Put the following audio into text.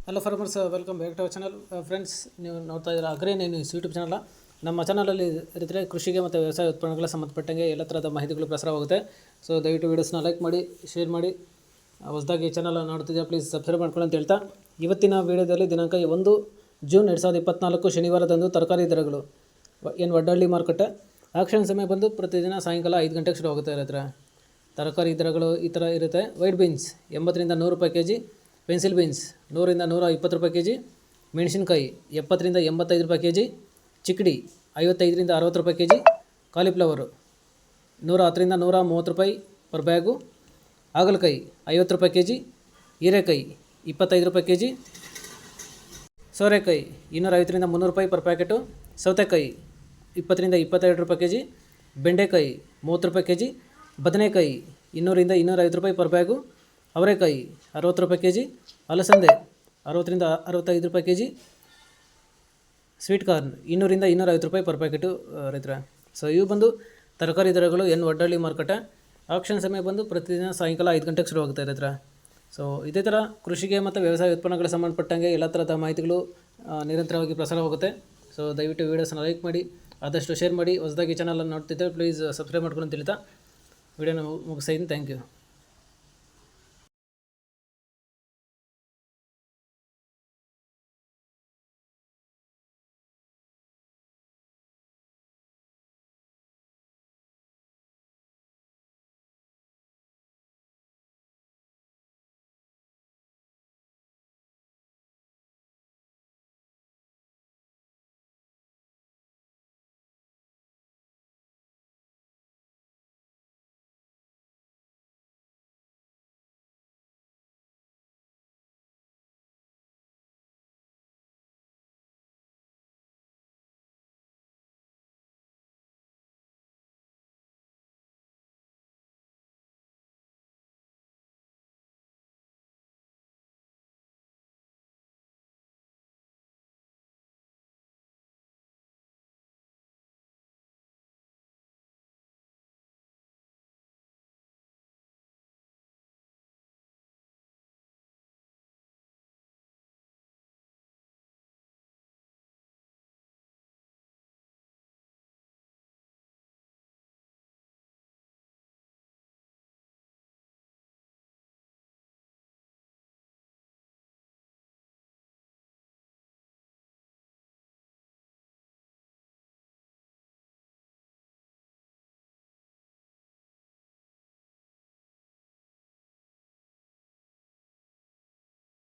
Hello farmers, welcome back to our channel. Friends, ನೀವು ನೋಡ್ತಾ ಇದ್ದೀರಾ ಅಗ್ರಿನ್ಯೂಸ್ ಯೂಟ್ಯೂಬ್ ಚಾನಲ್. ನಮ್ಮ ಚಾನಲಲ್ಲಿ ಇದ್ದರೆ ಕೃಷಿಗೆ ಮತ್ತು ವ್ಯವಸಾಯ ಉತ್ಪನ್ನಗಳ ಸಂಬಂಧಪಟ್ಟಂಗೆ ಎಲ್ಲ ಥರದ ಮಾಹಿತಿಗಳು ಪ್ರಸಾರವಾಗುತ್ತೆ. ಸೊ ದಯವಿಟ್ಟು ವೀಡಿಯೋಸ್ನ ಲೈಕ್ ಮಾಡಿ, ಶೇರ್ ಮಾಡಿ. ಹೊಸದಾಗಿ ಚಾನಲ್ ನೋಡ್ತಿದ್ದೀರಾ ಪ್ಲೀಸ್ ಸಬ್ಸ್ಕ್ರೈಬ್ ಮಾಡ್ಕೊಳ್ಳಿ ಅಂತ ಹೇಳ್ತಾ, ಇವತ್ತಿನ ವೀಡಿಯೋದಲ್ಲಿ ದಿನಾಂಕ 1 ಜೂನ್ 2024 ಶನಿವಾರದಂದು ತರಕಾರಿ ದರಗಳು ವಡ್ಡಳ್ಳಿ ಮಾರುಕಟ್ಟೆ. ಆಕ್ಷನ್ ಸಮಯ ಬಂದು ಪ್ರತಿದಿನ ಸಾಯಂಕಾಲ 5 ಗಂಟೆಗೆ ಶುರು ಆಗುತ್ತೆ. ಇರುತ್ತೆ ತರಕಾರಿ ದರಗಳು ಈ ಥರ ಇರುತ್ತೆ. ವೈಟ್ ಬೀನ್ಸ್ 80ರಿಂದ 100 ರೂಪಾಯಿ ಕೆಜಿ, ಪೆನ್ಸಿಲ್ ಬೀನ್ಸ್ 100ರಿಂದ 120 ರೂಪಾಯಿ ಕೆಜಿ, ಮೆಣಸಿನ್ಕಾಯಿ 70ರಿಂದ 85 ರೂಪಾಯಿ ಕೆಜಿ, ಚಿಕ್ಕಡಿ 55ರಿಂದ 60 ರೂಪಾಯಿ ಕೆಜಿ, ಕಾಲಿಫ್ಲವರು 110ರಿಂದ 130 ರೂಪಾಯಿ ಪರ್ ಬ್ಯಾಗು, ಹಾಗಲಕಾಯಿ 50 ರೂಪಾಯಿ ಕೆಜಿ, ಹೀರೆಕಾಯಿ 25 ರೂಪಾಯಿ ಕೆಜಿ, ಸೋರೆಕಾಯಿ 250ರಿಂದ 300 ರೂಪಾಯಿ ಪರ್ ಪ್ಯಾಕೆಟು, ಸೌತೆಕಾಯಿ 20ರಿಂದ 22 ರೂಪಾಯಿ ಕೆಜಿ, ಬೆಂಡೆಕಾಯಿ 30 ರೂಪಾಯಿ ಕೆಜಿ, ಬದನೆಕಾಯಿ 200ರಿಂದ 250 ರೂಪಾಯಿ ಪರ್ ಬ್ಯಾಗು, ಅವರೆಕಾಯಿ 60 ರೂಪಾಯಿ ಕೆಜಿ, ಅಲಸಂದೆ 60ರಿಂದ 65 ರೂಪಾಯಿ ಕೆಜಿ, ಸ್ವೀಟ್ ಕಾರ್ನ್ 200ರಿಂದ 250 ರೂಪಾಯಿ ಪರ್ ಪ್ಯಾಕೆಟು ರೈತರ. ಸೊ ಇವು ಬಂದು ತರಕಾರಿ ದರಗಳು ವಡ್ಡಳ್ಳಿ ಮಾರುಕಟ್ಟೆ. ಆಕ್ಷನ್ ಸಮಯ ಬಂದು ಪ್ರತಿದಿನ ಸಾಯಂಕಾಲ 5 ಗಂಟೆಗೆ ಶುರುವಾಗುತ್ತೆ ರೈತರ. ಸೊ ಇದೇ ಥರ ಕೃಷಿಗೆ ಮತ್ತು ವ್ಯವಸಾಯ ಉತ್ಪನ್ನಗಳಿಗೆ ಸಂಬಂಧಪಟ್ಟಂಗೆ ಎಲ್ಲ ಥರದ ಮಾಹಿತಿಗಳು ನಿರಂತರವಾಗಿ ಪ್ರಸಾರವಾಗುತ್ತೆ. ಸೊ ದಯವಿಟ್ಟು ವೀಡಿಯೋಸ್ನ ಲೈಕ್ ಮಾಡಿ, ಆದಷ್ಟು ಶೇರ್ ಮಾಡಿ. ಹೊಸದಾಗಿ ಚಾನಲನ್ನು ನೋಡ್ತಿದ್ದರೆ ಪ್ಲೀಸ್ ಸಬ್ಸ್ಕ್ರೈಬ್ ಮಾಡ್ಕೊಂಡು ಅಂತ ಹೇಳ್ತಾ ವಿಡಿಯೋನ ಮುಗಿಸ್ತಾ ಇದ್ದೀನಿ. Thank you.